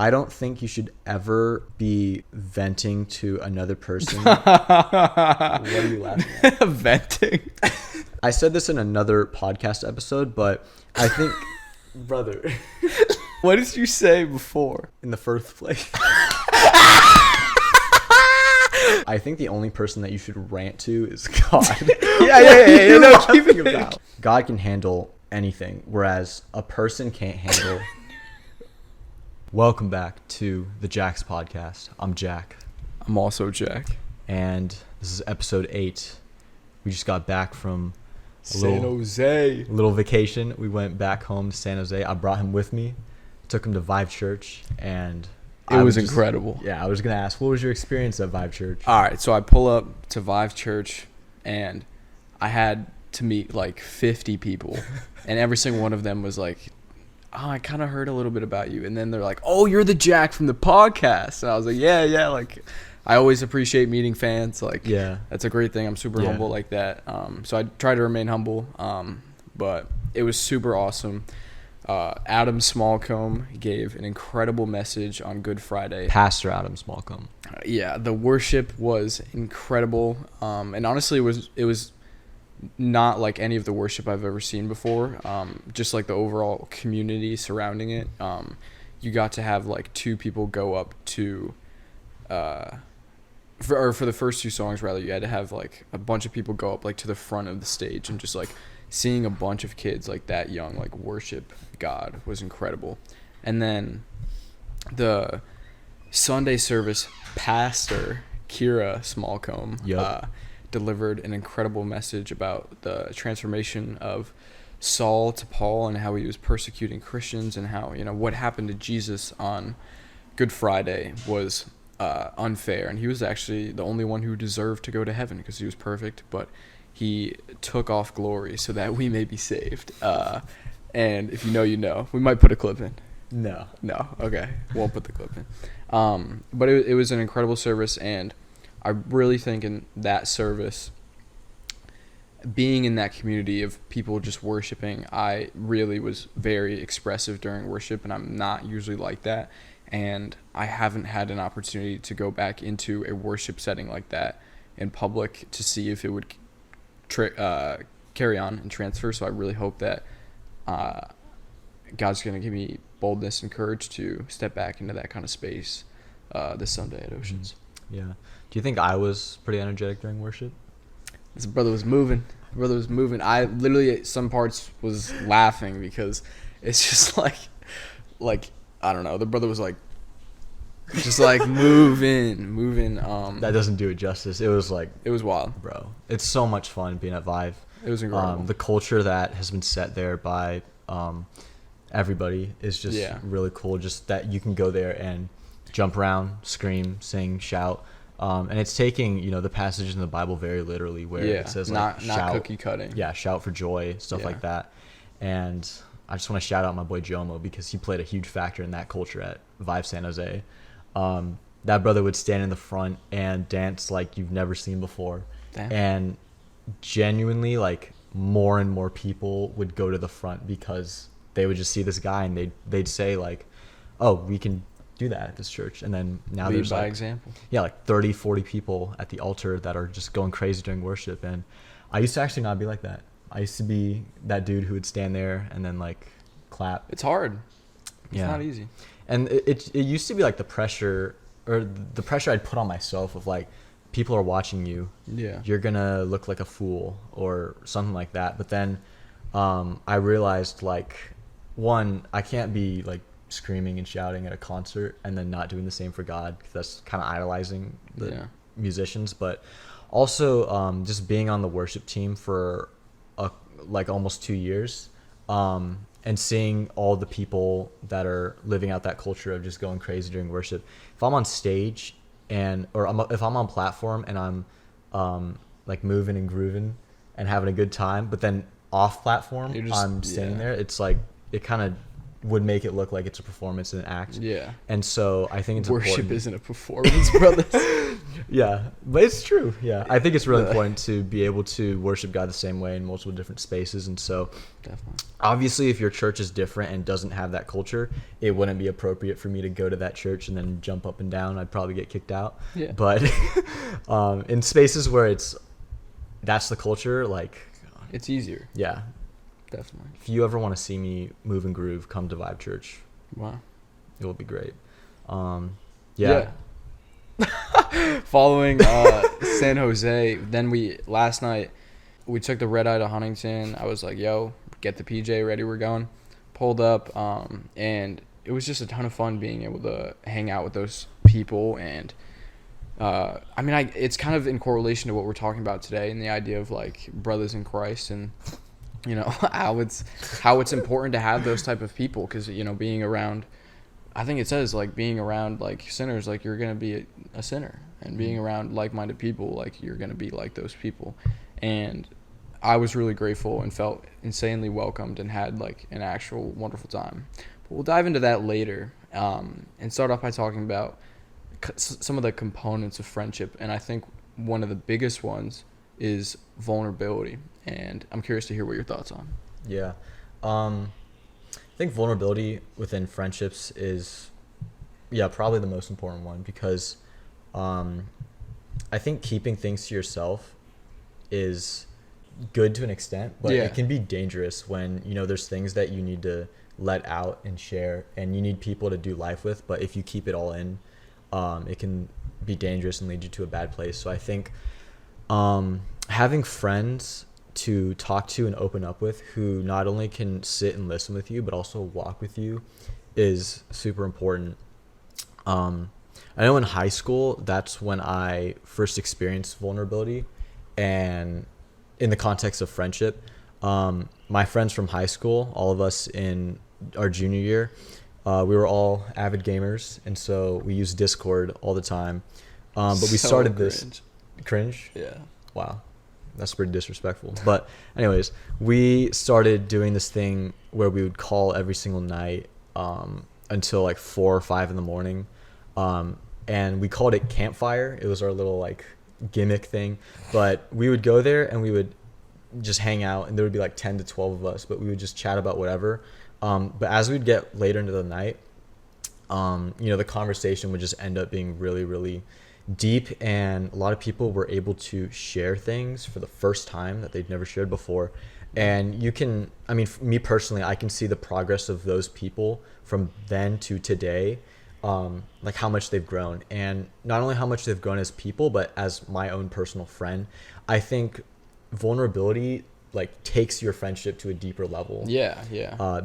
I don't think you should ever be venting to another person. What are you laughing at? Venting. I said this in another podcast episode, but I think, brother, What did you say before? in the first place, I think the only person that you should rant to is God. Yeah. No, keep it About. God can handle anything, whereas a person can't handle. Welcome back to the Jack's podcast. I'm Jack. I'm also Jack. And this is episode 8. We just got back from San Jose. little vacation. We went back home to San Jose. I brought him with me. Took him to Vive Church, and It was incredible. Yeah, I was gonna ask, what was your experience at Vive Church? All right, so I pull up to Vive Church, and I had to meet like 50 people, and every single one of them was like, "Oh, I kind of heard a little bit about you," and then they're like, "Oh, you're the Jack from the podcast," and I was like, "Yeah." Like, I always appreciate meeting fans. Like, Yeah. that's a great thing. I'm super humble like that. So I try to remain humble. But it was super awesome. Adam Smallcombe gave an incredible message on Good Friday. Pastor Adam Smallcombe. Yeah, the worship was incredible. And honestly, it was not like any of the worship I've ever seen before. Just like the overall community surrounding it. You got to have like 2 people go up to, for the first 2 songs rather, you had to have like a bunch of people go up like to the front of the stage, and just like seeing a bunch of kids like that young like worship God was incredible. And then the Sunday service pastor, Kira Smallcombe, delivered an incredible message about the transformation of Saul to Paul, and how he was persecuting Christians, and how, you know, what happened to Jesus on Good Friday was unfair, and he was actually the only one who deserved to go to heaven because he was perfect, but he took off glory so that we may be saved. And if you know, you know. We might put a clip in. No. Okay, won't put the clip in. But it was an incredible service, and I really think in that service, being in that community of people just worshiping, I really was very expressive during worship, and I'm not usually like that. And I haven't had an opportunity to go back into a worship setting like that in public to see if it would carry on and transfer. So I really hope that God's going to give me boldness and courage to step back into that kind of space this Sunday at Oceans. Yeah. Do you think I was pretty energetic during worship? This brother was moving. I literally at some parts was laughing because it's just like I don't know. The brother was like just like moving. That doesn't do it justice. It was wild, bro. It's so much fun being at Vive. It was incredible. The culture that has been set there by everybody is just really cool. Just that you can go there and jump around, scream, sing, shout. And it's taking, the passages in the Bible very literally, where it says like not cookie cutting. Yeah, shout for joy, stuff like that. And I just want to shout out my boy Jomo, because he played a huge factor in that culture at Vive San Jose. That brother would stand in the front and dance like you've never seen before. Damn. And genuinely, like, more and more people would go to the front because they would just see this guy and they'd say like, oh, we can do that at this church. And then now Lead there's by like example. Yeah, like 30-40 people at the altar that are just going crazy during worship. And I used to actually not be like that. I used to be that dude who would stand there and then like clap. It's hard. It's not easy. And it used to be like the pressure I'd put on myself of like, people are watching you. Yeah. You're gonna look like a fool or something like that. But then I realized, like, one, I can't be like screaming and shouting at a concert and then not doing the same for God, because that's kind of idolizing the musicians. But also just being on the worship team for like almost 2 years, and seeing all the people that are living out that culture of just going crazy during worship. If I'm on stage if I'm on platform and I'm like moving and grooving and having a good time, but then off platform I'm standing there, it's like it kind of would make it look like it's a performance and an act. Yeah. And so I think it's Worship important. isn't a performance, brothers. Yeah, but it's true. Yeah, I think it's really important to be able to worship God the same way in multiple different spaces. And so, Definitely. obviously, if your church is different and doesn't have that culture, it wouldn't be appropriate for me to go to that church and then jump up and down. I'd probably get kicked out. Yeah. But in spaces where that's the culture, like, It's easier. yeah. Definitely. If you ever want to see me move and groove, come to Vibe Church. Wow. It will be great. Yeah. Following San Jose, then last night we took the red eye to Huntington. I was like, yo, get the PJ ready, we're going. Pulled up, and it was just a ton of fun being able to hang out with those people. And it's kind of in correlation to what we're talking about today, and the idea of like brothers in Christ, and how it's important to have those type of people, because being around, I think it says like being around like sinners, like you're gonna be a sinner, and being around like-minded people, like you're gonna be like those people. And I was really grateful and felt insanely welcomed and had like an actual wonderful time. But we'll dive into that later, and start off by talking about some of the components of friendship. And I think one of the biggest ones is vulnerability. And I'm curious to hear what your thoughts on. Yeah. I think vulnerability within friendships is, probably the most important one, because I think keeping things to yourself is good to an extent, but it can be dangerous when, there's things that you need to let out and share, and you need people to do life with. But if you keep it all in, it can be dangerous and lead you to a bad place. So I think having friends to talk to and open up with, who not only can sit and listen with you but also walk with you, is super important. I know in high school, that's when I first experienced vulnerability, and in the context of friendship. My friends from high school, all of us in our junior year, we were all avid gamers, and so we used Discord all the time. But we started this cringe. Yeah. Wow. That's pretty disrespectful. But anyways, we started doing this thing where we would call every single night until like 4 or 5 in the morning. And we called it Campfire. It was our little like gimmick thing. But we would go there and we would just hang out, and there would be like 10 to 12 of us, but we would just chat about whatever. But as we'd get later into the night, the conversation would just end up being really, really deep, and a lot of people were able to share things for the first time that they'd never shared before. And for me personally, I can see the progress of those people from then to today, like how much they've grown, and not only how much they've grown as people, but as my own personal friend. I think vulnerability like takes your friendship to a deeper level.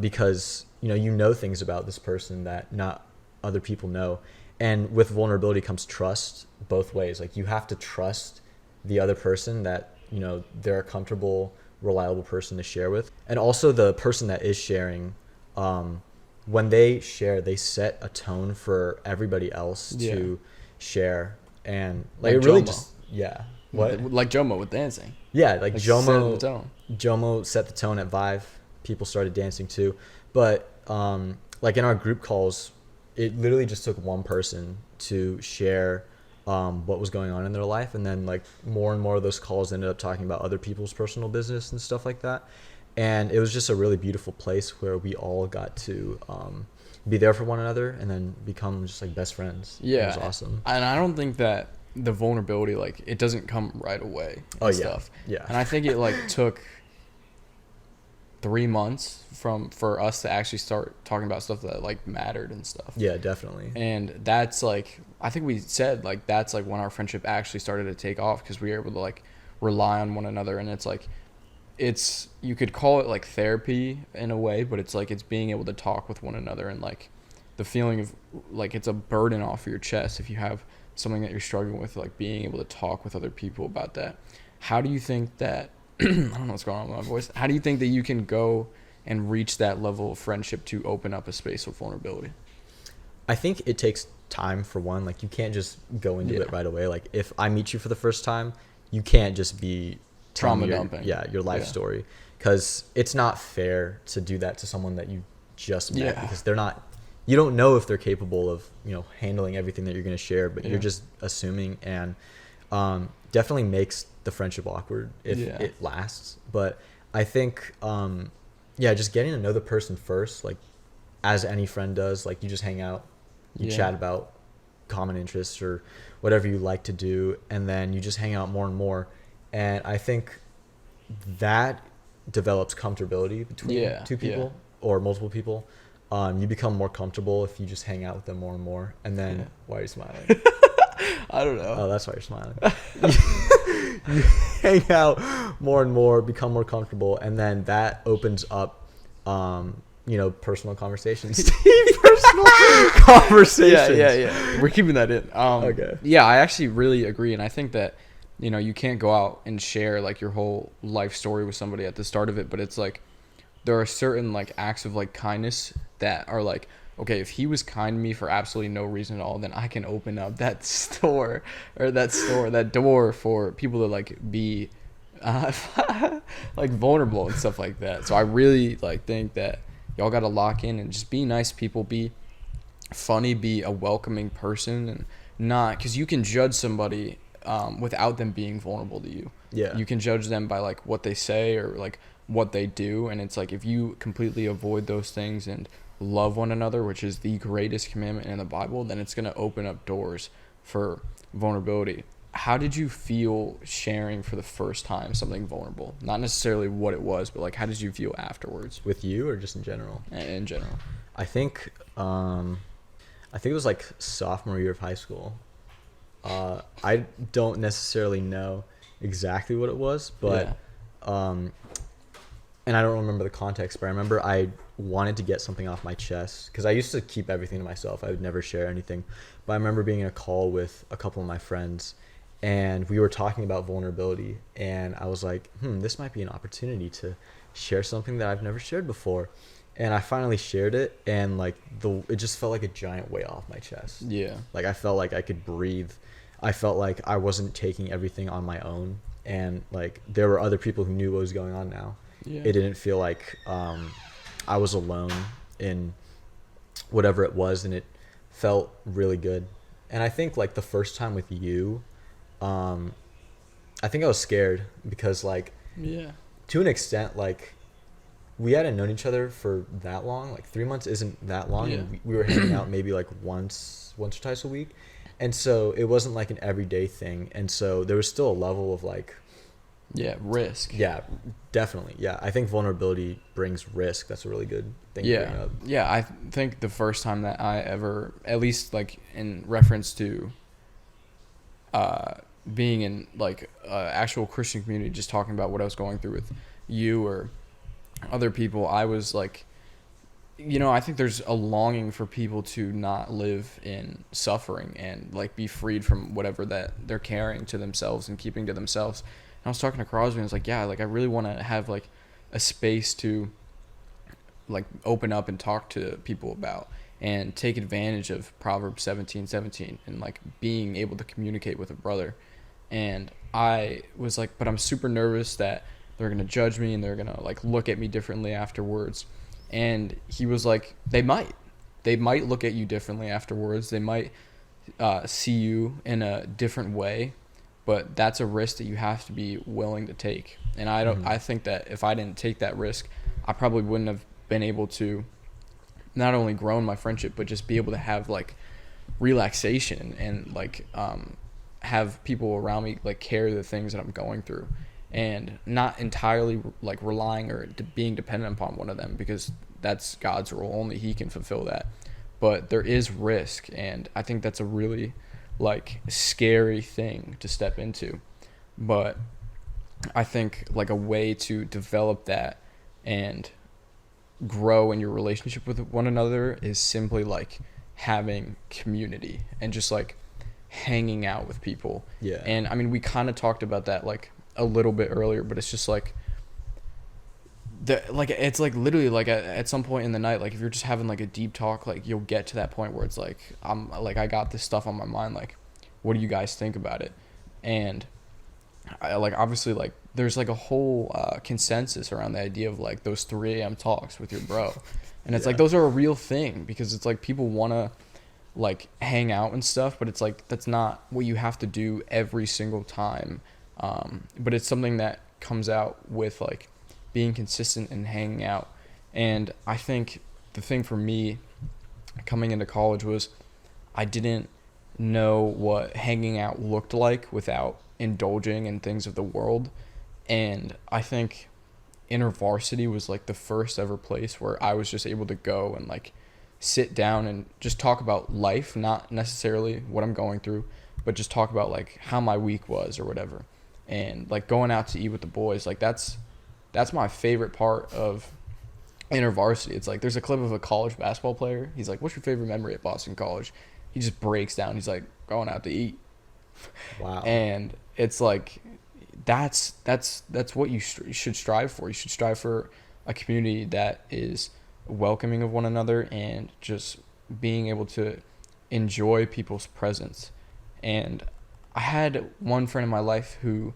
Because you know things about this person that not other people know. And with vulnerability comes trust both ways. Like you have to trust the other person that, they're a comfortable, reliable person to share with. And also the person that is sharing, when they share, they set a tone for everybody else to share. And like it really Jomo. What? Like Jomo with dancing. Yeah, like Jomo. Set the tone. Jomo set the tone at Vive. People started dancing too. But like in our group calls, it literally just took one person to share what was going on in their life, and then like more and more of those calls ended up talking about other people's personal business and stuff like that. And it was just a really beautiful place where we all got to be there for one another and then become just like best friends. Yeah, it was awesome. And I don't think that the vulnerability, like, it doesn't come right away. Stuff. Yeah. And I think it like took 3 months for us to actually start talking about stuff that like mattered and stuff. Yeah, definitely. And that's like, I think we said like that's like when our friendship actually started to take off, because we were able to like rely on one another. And it's like, you could call it like therapy in a way, but it's like it's being able to talk with one another, and like the feeling of like it's a burden off of your chest if you have something that you're struggling with, like being able to talk with other people about that. How do you think that I don't know what's going on with my voice. How do you think that you can go and reach that level of friendship to open up a space of vulnerability? I think it takes time, for one. Like you can't just go into it right away. Like if I meet you for the first time, you can't just be trauma dumping. Your life story, because it's not fair to do that to someone that you just met Yeah. because they're not. You don't know if they're capable of handling everything that you're going to share, but you're just assuming, and definitely makes the friendship awkward if it lasts. But I think just getting to know the person first, like as any friend does, like you just hang out, you chat about common interests or whatever you like to do, and then you just hang out more and more, and I think that develops comfortability between two people or multiple people. You become more comfortable if you just hang out with them more and more, and then why are you smiling? I don't know. Oh, that's why you're smiling. You hang out more and more, become more comfortable, and then that opens up personal conversations. Personal conversations. Yeah. We're keeping that in. Okay. Yeah, I actually really agree, and I think that you can't go out and share like your whole life story with somebody at the start of it, but it's like there are certain like acts of like kindness that are like, okay, if he was kind to me for absolutely no reason at all, then I can open up that that door for people to like be like vulnerable and stuff like that. So I really like think that y'all got to lock in and just be nice people, be funny, be a welcoming person, and not because you can judge somebody without them being vulnerable to you. Yeah. You can judge them by like what they say or like what they do, and it's like if you completely avoid those things and love one another, which is the greatest commandment in the Bible, then it's going to open up doors for vulnerability. How did you feel sharing for the first time something vulnerable? Not necessarily what it was, but like how did you feel afterwards? With you or just in general? In general. I think it was like sophomore year of high school. I don't necessarily know exactly what it was, but and I don't remember the context, but I remember I wanted to get something off my chest because I used to keep everything to myself. I would never share anything. But I remember being in a call with a couple of my friends, and we were talking about vulnerability, and I was like, this might be an opportunity to share something that I've never shared before. And I finally shared it, and like it just felt like a giant weight off my chest. Yeah. Like I felt like I could breathe. I felt like I wasn't taking everything on my own, and like there were other people who knew what was going on now. Yeah. It didn't feel like I was alone in whatever it was, and it felt really good. And I think like the first time with you, I think I was scared because like to an extent, like we hadn't known each other for that long. Like 3 months isn't that long, and we were hanging out maybe like once or twice a week, and so it wasn't like an everyday thing. And so there was still a level of like risk. Yeah, definitely. Yeah, I think vulnerability brings risk. That's a really good thing to bring up. Yeah, I think the first time that I ever, at least like in reference to being in like actual Christian community, just talking about what I was going through with you or other people, I was like, I think there's a longing for people to not live in suffering and like be freed from whatever that they're carrying to themselves and keeping to themselves. I was talking to Crosby and I was like, I really want to have like a space to like open up and talk to people about and take advantage of Proverbs 17:17 and like being able to communicate with a brother. And I was like, but I'm super nervous that they're going to judge me and they're going to like look at me differently afterwards. And he was like, they might look at you differently afterwards. They might see you in a different way. But that's a risk that you have to be willing to take. And I think that if I didn't take that risk, I probably wouldn't have been able to not only grow in my friendship, but just be able to have like relaxation and like have people around me like carry the things that I'm going through, and not entirely like relying or being dependent upon one of them, because that's God's role. Only He can fulfill that. But there is risk, and I think that's a really like scary thing to step into. But I think like a way to develop that and grow in your relationship with one another is simply like having community and just like hanging out with people. Yeah. And I mean, we kind of talked about that like a little bit earlier, but it's just like it's like literally like at some point in the night, like if you're just having like a deep talk, like you'll get to that point where it's like I got this stuff on my mind, like what do you guys think about it? And I like obviously like there's like a whole consensus around the idea of like those 3 a.m. talks with your bro. And it's like those are a real thing, because it's like people want to like hang out and stuff, but it's like that's not what you have to do every single time. But it's something that comes out with like being consistent and hanging out. And I think the thing for me coming into college was I didn't know what hanging out looked like without indulging in things of the world. And I think InterVarsity was like the first ever place where I was just able to go and like sit down and just talk about life, not necessarily what I'm going through, but just talk about like how my week was or whatever. And like going out to eat with the boys, like that's my favorite part of InterVarsity. It's like there's a clip of a college basketball player. He's like, "What's your favorite memory at Boston College?" He just breaks down. He's like, "Going out to eat." Wow. And it's like that's what you should strive for. You should strive for a community that is welcoming of one another and just being able to enjoy people's presence. And I had one friend in my life who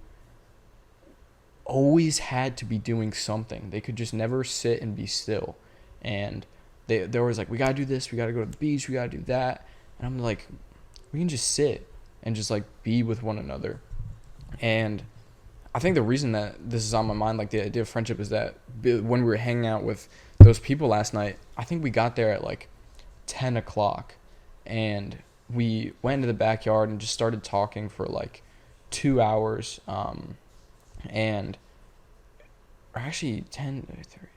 always had to be doing something. They could just never sit and be still. And they were always like, "We gotta do this, we gotta go to the beach, we gotta do that." And I'm like, we can just sit and just like be with one another. And I think the reason that this is on my mind, like the idea of friendship, is that when we were hanging out with those people last night, I think we got there at like 10 o'clock and we went into the backyard and just started talking for like 2 hours. And or actually 10, 3,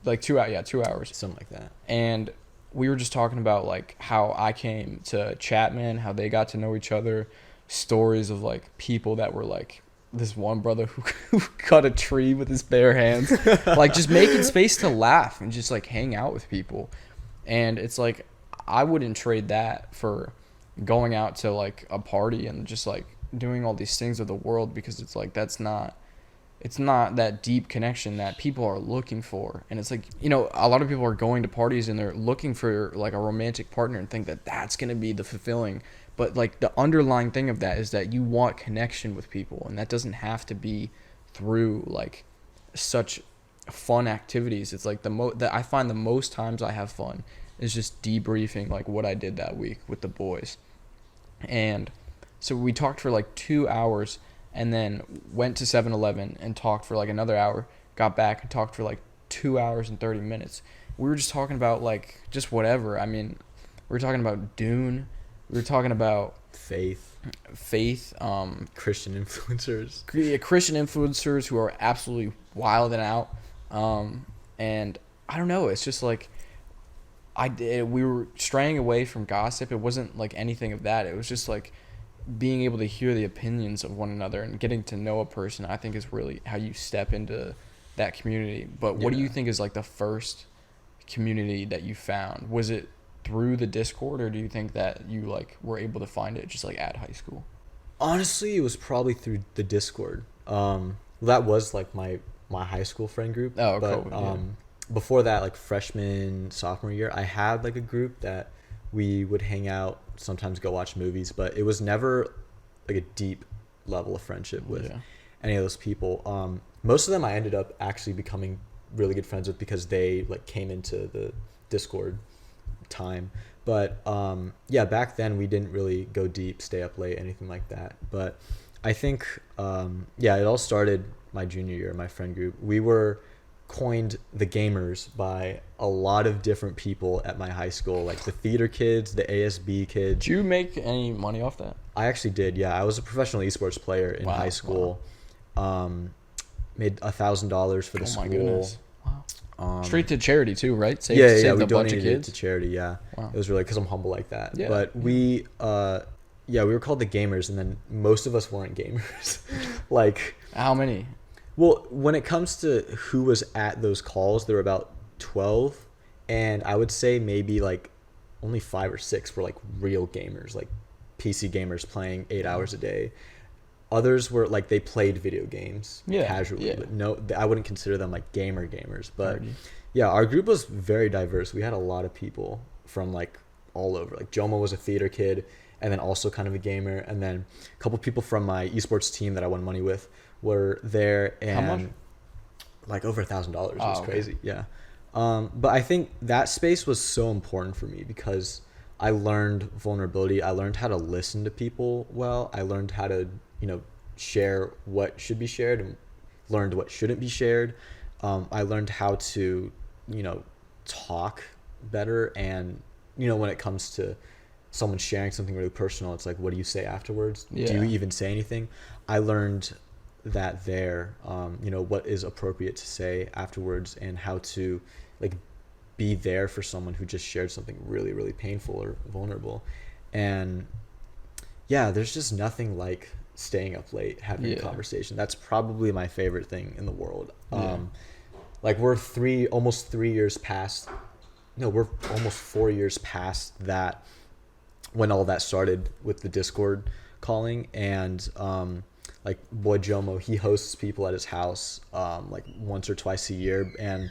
like 2 hours, 2 hours. Something like that. And we were just talking about like how I came to Chapman, how they got to know each other, stories of like people that were like this one brother who cut a tree with his bare hands, like just making space to laugh and just like hang out with people. And it's like I wouldn't trade that for going out to like a party and just like doing all these things of the world, because it's like it's not that deep connection that people are looking for. And it's like, you know, a lot of people are going to parties and they're looking for like a romantic partner and think that that's going to be the fulfilling. But like the underlying thing of that is that you want connection with people, and that doesn't have to be through like such fun activities. It's like that I find the most times I have fun is just debriefing like what I did that week with the boys. And so we talked for like 2 hours and then went to 7-Eleven and talked for like another hour, got back and talked for like 2 hours and 30 minutes. We were just talking about like just whatever. I mean, we were talking about Dune. We were talking about faith, Christian influencers who are absolutely wild and out. And I don't know, it's just like we were straying away from gossip. It wasn't like anything of that. It was just like being able to hear the opinions of one another and getting to know a person. I think is really how you step into that community. But what do you think is like the first community that you found? Was it through the Discord, or do you think that you like were able to find it just like at high school? Honestly, it was probably through the Discord. That was like my high school friend group. Oh, but cool. before that, like freshman, sophomore year, I had like a group that we would hang out, sometimes go watch movies, but it was never like a deep level of friendship with any of those people. Most of them I ended up actually becoming really good friends with because they like came into the Discord time. But back then we didn't really go deep, stay up late, anything like that. But I think it all started my junior year. My friend group, we were coined the gamers by a lot of different people at my high school, like the theater kids, the ASB kids. Did you make any money off that? I actually did. I was a professional esports player in high school. Made $1,000 for the school. My goodness. Wow. Straight to charity too, right? We donated it to charity. Wow. It was really because I'm humble like that. But we were called the gamers, and then most of us weren't gamers. Like, how many? Well, when it comes to who was at those calls, there were about 12, and I would say maybe like only 5 or 6 were like real gamers, like PC gamers playing 8 hours a day. Others were like they played video games casually, but no, I wouldn't consider them like gamers. But our group was very diverse. We had a lot of people from like all over. Like Joma was a theater kid, and then also kind of a gamer, and then a couple people from my esports team that I won money with were there, and How much? like over $1,000. It was Oh, okay. crazy. Yeah. But I think that space was so important for me because I learned vulnerability. I learned how to listen to people well. I learned how to, share what should be shared and learned what shouldn't be shared. I learned how to, talk better. And, when it comes to someone sharing something really personal, it's like, what do you say afterwards? Yeah. Do you even say anything? I learned that there, what is appropriate to say afterwards and how to like be there for someone who just shared something really, really painful or vulnerable. And yeah, there's just nothing like staying up late having a Yeah. conversation. That's probably my favorite thing in the world. Yeah. Like we're almost 3 years past. No, we're almost 4 years past that when all that started with the Discord calling. And like boy Jomo, he hosts people at his house like once or twice a year, and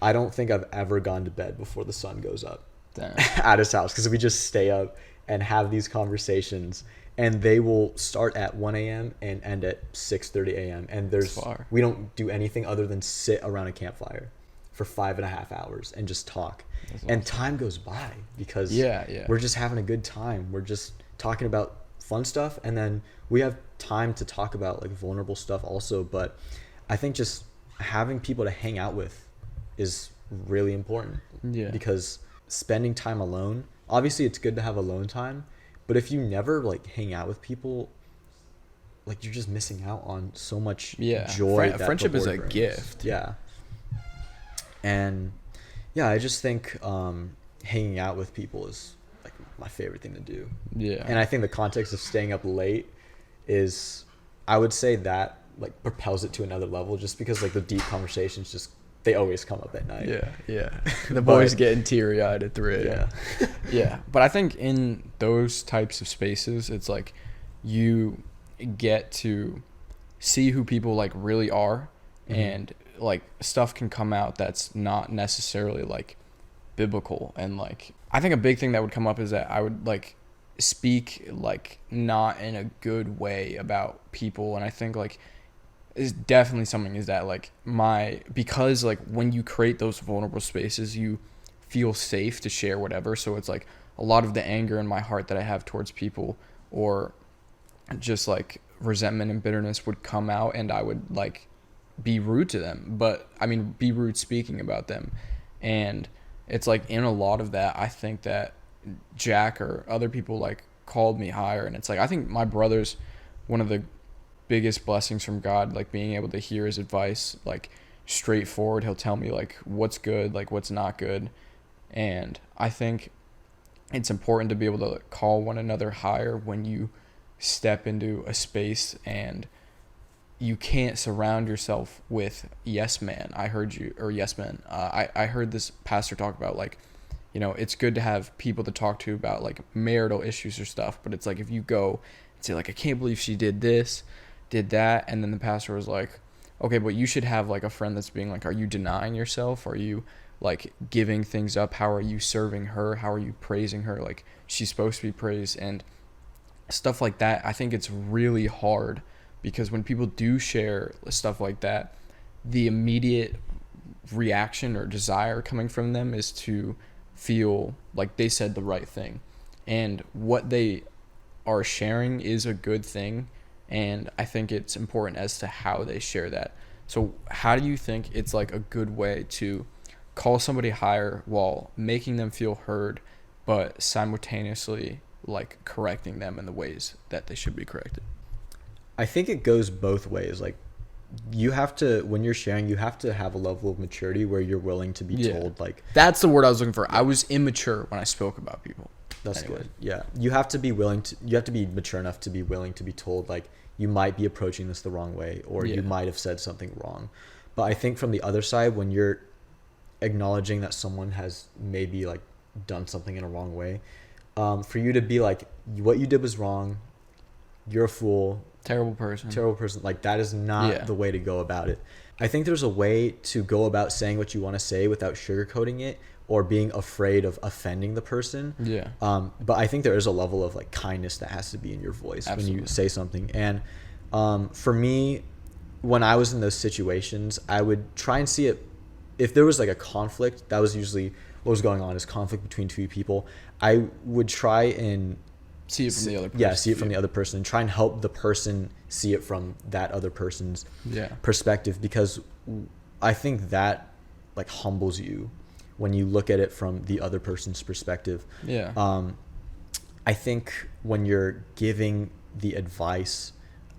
I don't think I've ever gone to bed before the sun goes up Damn. at his house, because we just stay up and have these conversations, and they will start at 1 a.m. and end at 6:30 a.m. and Far. we don't do anything other than sit around a campfire for 5.5 hours and just talk. That's And awesome. time goes by because Yeah. we're just having a good time. We're just talking about fun stuff, and then we have time to talk about like vulnerable stuff also. But I think just having people to hang out with is really important. Yeah. Because spending time alone, obviously it's good to have alone time, but if you never like hang out with people, like you're just missing out on so much Yeah. joy. That Friendship is the a Lord brings. gift. Yeah. And yeah, I just think hanging out with people is like my favorite thing to do. Yeah. And I think the context of staying up late is, I would say that like propels it to another level, just because like the deep conversations just, they always come up at night. Yeah. The boys But- getting teary-eyed at 3 a.m. Yeah. Yeah. But I think in those types of spaces, it's like you get to see who people like really are, Mhm. and like stuff can come out that's not necessarily like biblical. And like I think a big thing that would come up is that I would like speak like not in a good way about people. And I think like is definitely something is that like because like when you create those vulnerable spaces, you feel safe to share whatever. So it's like a lot of the anger in my heart that I have towards people, or just like resentment and bitterness, would come out, and I would like be rude to them. But I mean, be rude speaking about them. And it's like in a lot of that, I think that Jack or other people like called me higher. And it's like, I think my brother's one of the biggest blessings from God, like being able to hear his advice, like straightforward. He'll tell me like what's good, like what's not good. And I think it's important to be able to call one another higher when you step into a space, and you can't surround yourself with yes man. I heard you, or yes men. I heard this pastor talk about like, it's good to have people to talk to about like marital issues or stuff, but it's like if you go and say like, I can't believe she did this, did that, and then the pastor was like, okay, but you should have like a friend that's being like, are you denying yourself? Are you like giving things up? How are you serving her? How are you praising her? Like she's supposed to be praised, and stuff like that. I think it's really hard, because when people do share stuff like that, the immediate reaction or desire coming from them is to feel like they said the right thing, and what they are sharing is a good thing. And I think it's important as to how they share that. So how do you think it's like a good way to call somebody higher while making them feel heard, but simultaneously like correcting them in the ways that they should be corrected? I think it goes both ways. Like you have to, when you're sharing, you have to have a level of maturity where you're willing to be told like, That's the word I was looking for. I was immature when I spoke about people. that's Anyway. good. Yeah. You have to be mature enough to be willing to be told like, you might be approaching this the wrong way, or Yeah. you might have said something wrong. But I think from the other side, when you're acknowledging that someone has maybe like done something in a wrong way, for you to be like, what you did was wrong, you're a fool, Terrible person. like that is not the way to go about it. I think there's a way to go about saying what you want to say without sugarcoating it or being afraid of offending the person. Yeah. But I think there is a level of like kindness that has to be in your voice when you Absolutely. say something. And for me, when I was in those situations, I would try and see it. If there was like a conflict, that was usually what was going on, is conflict between two people. I would try and See it from the other person. yeah, see it from the other person and try and help the person see it from that other person's perspective, because I think that like humbles you when you look at it from the other person's perspective. Yeah. I think when you're giving the advice,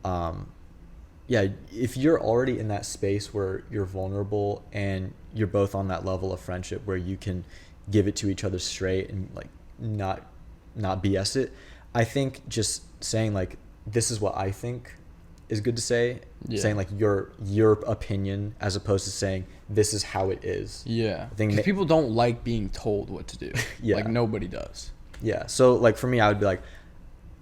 yeah, if you're already in that space where you're vulnerable and you're both on that level of friendship where you can give it to each other straight and like not BS it, I think just saying like, this is what I think is good to say, saying like your opinion as opposed to saying this is how it is. Yeah. Because people don't like being told what to do. Yeah. Like nobody does. Yeah. So like for me, I would be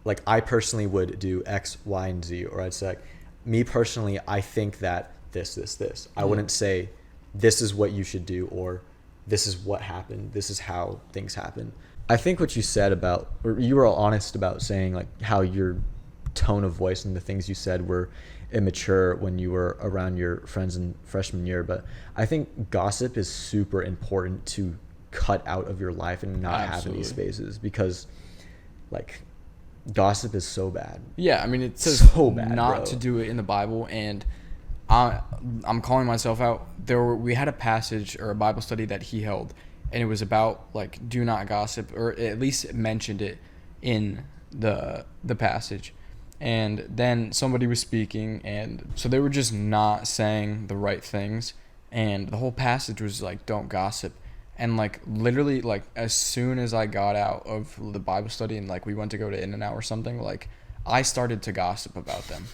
like I personally would do X, Y, and Z, or I'd say like, me personally, I think that this. I wouldn't say this is what you should do, or this is what happened. This is how things happen. I think what you said about, or you were honest about saying like how your tone of voice and the things you said were immature when you were around your friends in freshman year. But I think gossip is super important to cut out of your life and not have in these spaces, because like gossip is so bad. Yeah, I mean, it says so bad, not to do it in the Bible, and I'm calling myself out. We had a passage or a Bible study that he held, and it was about like do not gossip, or at least mentioned it in the passage. And then somebody was speaking, and so they were just not saying the right things, and the whole passage was like don't gossip. And like literally like as soon as I got out of the Bible study and like we went to go to In-N-Out or something, like I started to gossip about them.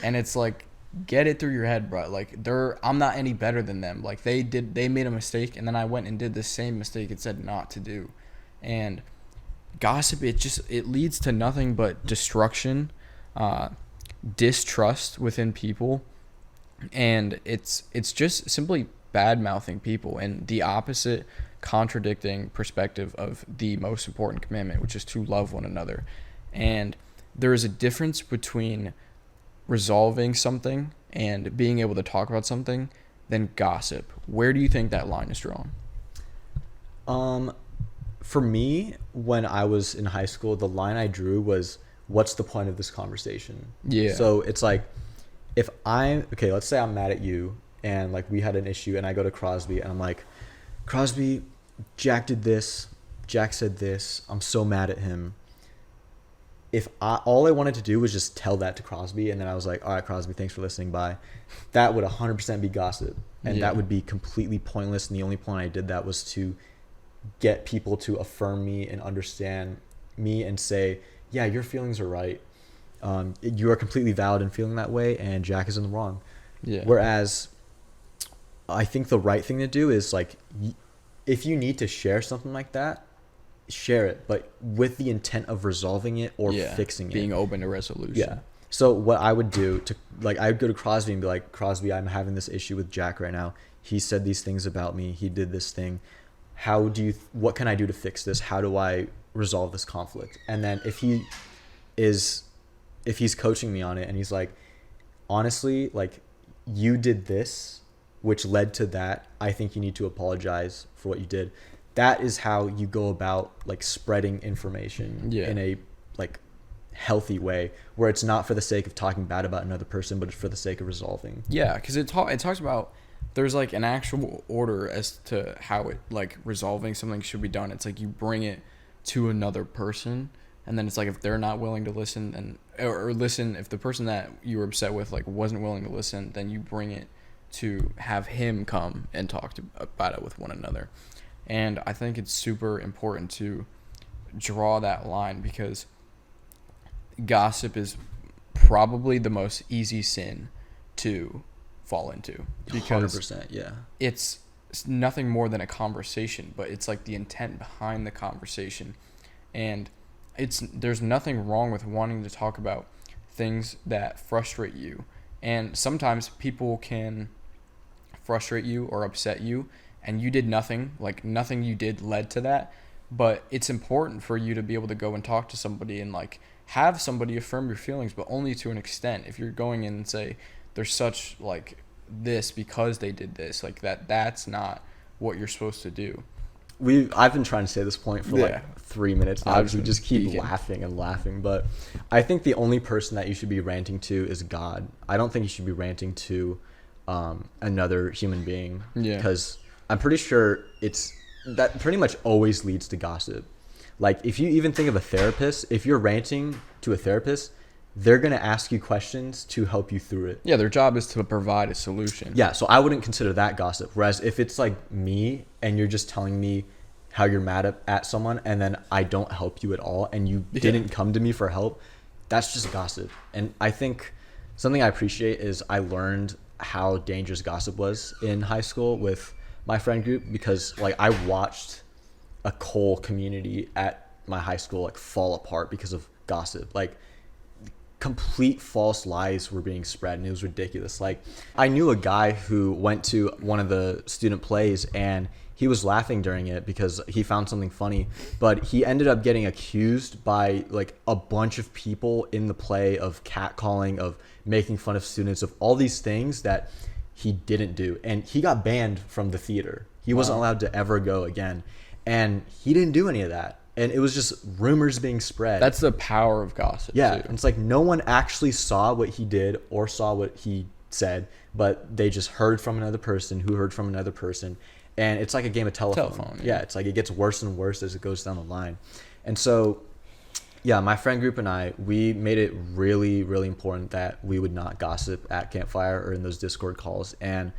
And it's like, get it through your head, bro. Like I'm not any better than them. Like they made a mistake, and then I went and did the same mistake it said not to do. And gossip, it leads to nothing but destruction, distrust within people, and it's just simply bad mouthing people, and the opposite contradicting perspective of the most important commandment, which is to love one another. And there is a difference between resolving something and being able to talk about something than gossip. Where do you think that line is drawn? For me, when I was in high school, the line I drew was, what's the point of this conversation? Yeah. So it's like, let's say I'm mad at you, and like we had an issue, and I go to Crosby and I'm like, Crosby, Jack did this, Jack said this, I'm so mad at him. If all I wanted to do was just tell that to Crosby, and then I was like, all right, Crosby, thanks for listening, bye, that would 100% be gossip, and that would be completely pointless. And the only point I did that was to get people to affirm me and understand me and say, yeah, your feelings are right, you are completely valid in feeling that way, and Jack is in the wrong. Whereas I think the right thing to do is like, if you need to share something like that, share it, but with the intent of resolving it or fixing it. Being open to resolution. Yeah. So what I would do I would go to Crosby and be like, Crosby, I'm having this issue with Jack right now. He said these things about me. He did this thing. What can I do to fix this? How do I resolve this conflict? And then if he's coaching me on it and he's like, honestly, like you did this, which led to that, I think you need to apologize for what you did. That is how you go about like spreading information in a like healthy way, where it's not for the sake of talking bad about another person, but it's for the sake of resolving. Yeah, because it talks about there's like an actual order as to how it like resolving something should be done. It's like you bring it to another person, and then it's like if they're not willing to listen, or listen, if the person that you were upset with like wasn't willing to listen, then you bring it to have him come and talk about it with one another. And I think it's super important to draw that line, because gossip is probably the most easy sin to fall into, because 100%, yeah, it's nothing more than a conversation, but it's like the intent behind the conversation. And there's nothing wrong with wanting to talk about things that frustrate you, and sometimes people can frustrate you or upset you, and you did nothing, like nothing you did led to that. But it's important for you to be able to go and talk to somebody and like have somebody affirm your feelings, but only to an extent. If you're going in and say, they're such like this because they did this. Like that's not what you're supposed to do. I've been trying to say this point for like 3 minutes now because we just keep speaking. laughing and laughing. But I think the only person that you should be ranting to is God. I don't think you should be ranting to another human being. Yeah. Because I'm pretty sure that pretty much always leads to gossip. Like if you even think of a therapist, if you're ranting to a therapist, they're going to ask you questions to help you through it. Yeah, their job is to provide a solution. Yeah, so I wouldn't consider that gossip. Whereas if it's like me and you're just telling me how you're mad at someone and then I don't help you at all and you didn't come to me for help, that's just gossip. And I think something I appreciate is I learned how dangerous gossip was in high school with my friend group because like I watched a whole community at my high school like fall apart because of gossip. Like complete false lies were being spread and it was ridiculous. Like I knew a guy who went to one of the student plays and he was laughing during it because he found something funny, but he ended up getting accused by like a bunch of people in the play of catcalling, of making fun of students, of all these things that he didn't do, and he got banned from the theater. He wasn't allowed to ever go again, and he didn't do any of that. And it was just rumors being spread. That's the power of gossip. Yeah, too. and it's like no one actually saw what he did or saw what he said, but they just heard from another person who heard from another person, and it's like a game of telephone. Yeah, it's like it gets worse and worse as it goes down the line. And so, yeah, my friend group and I, we made it really, really important that we would not gossip at campfire or in those Discord calls, and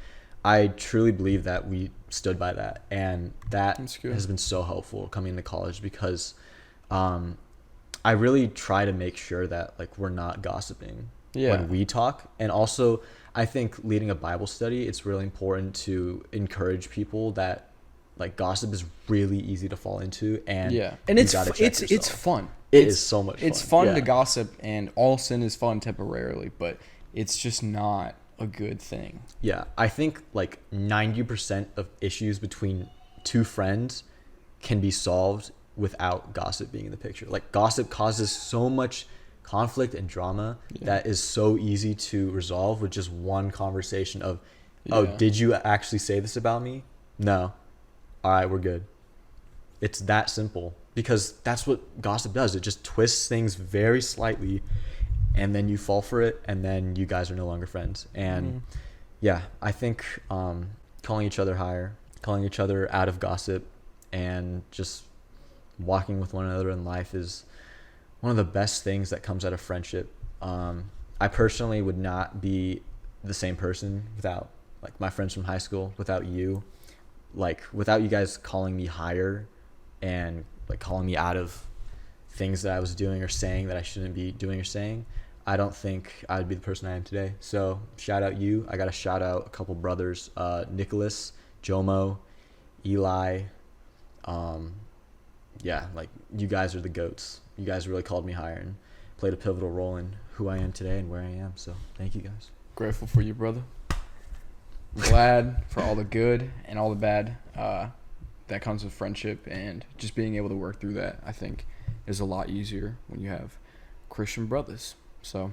I truly believe that we stood by that, and that has been so helpful coming into college because I really try to make sure that like we're not gossiping when we talk. And also I think leading a Bible study, it's really important to encourage people that like gossip is really easy to fall into, and it's fun. It is so much fun. It's fun to gossip, and all sin is fun temporarily, but it's just not a good thing. Yeah, I think like 90% of issues between two friends can be solved without gossip being in the picture. Like gossip causes so much conflict and drama that is so easy to resolve with just one conversation of, oh, did you actually say this about me? No. All right, we're good. It's that simple because that's what gossip does. It just twists things very slightly, and then you fall for it, and then you guys are no longer friends. And I think calling each other higher, calling each other out of gossip, and just walking with one another in life is one of the best things that comes out of friendship. I personally would not be the same person without like my friends from high school, without you, like without you guys calling me higher and like calling me out of things that I was doing or saying that I shouldn't be doing or saying. I don't think I would be the person I am today. So shout out you. I got to shout out a couple brothers, Nicholas, Jomo, Eli. Like you guys are the GOATs. You guys really called me higher and played a pivotal role in who I am today and where I am. So thank you guys. Grateful for you, brother. Glad for all the good and all the bad that comes with friendship, and just being able to work through that, I think, is a lot easier when you have Christian brothers. So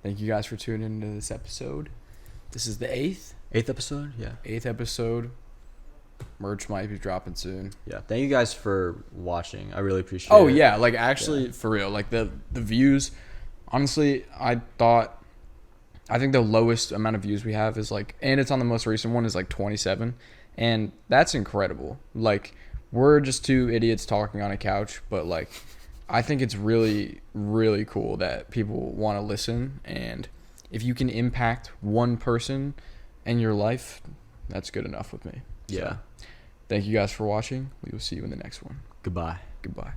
thank you guys for tuning into this episode. This is the eighth episode. Eighth episode. Merch might be dropping soon. Yeah, thank you guys for watching. I really appreciate it. Oh yeah, like actually for real, like the views, honestly, I think the lowest amount of views we have is like, and it's on the most recent one, is like 27, and that's incredible. Like we're just two idiots talking on a couch, but like I think it's really, really cool that people want to listen, and if you can impact one person in your life, that's good enough with me. Yeah. So, thank you guys for watching. We will see you in the next one. Goodbye. Goodbye.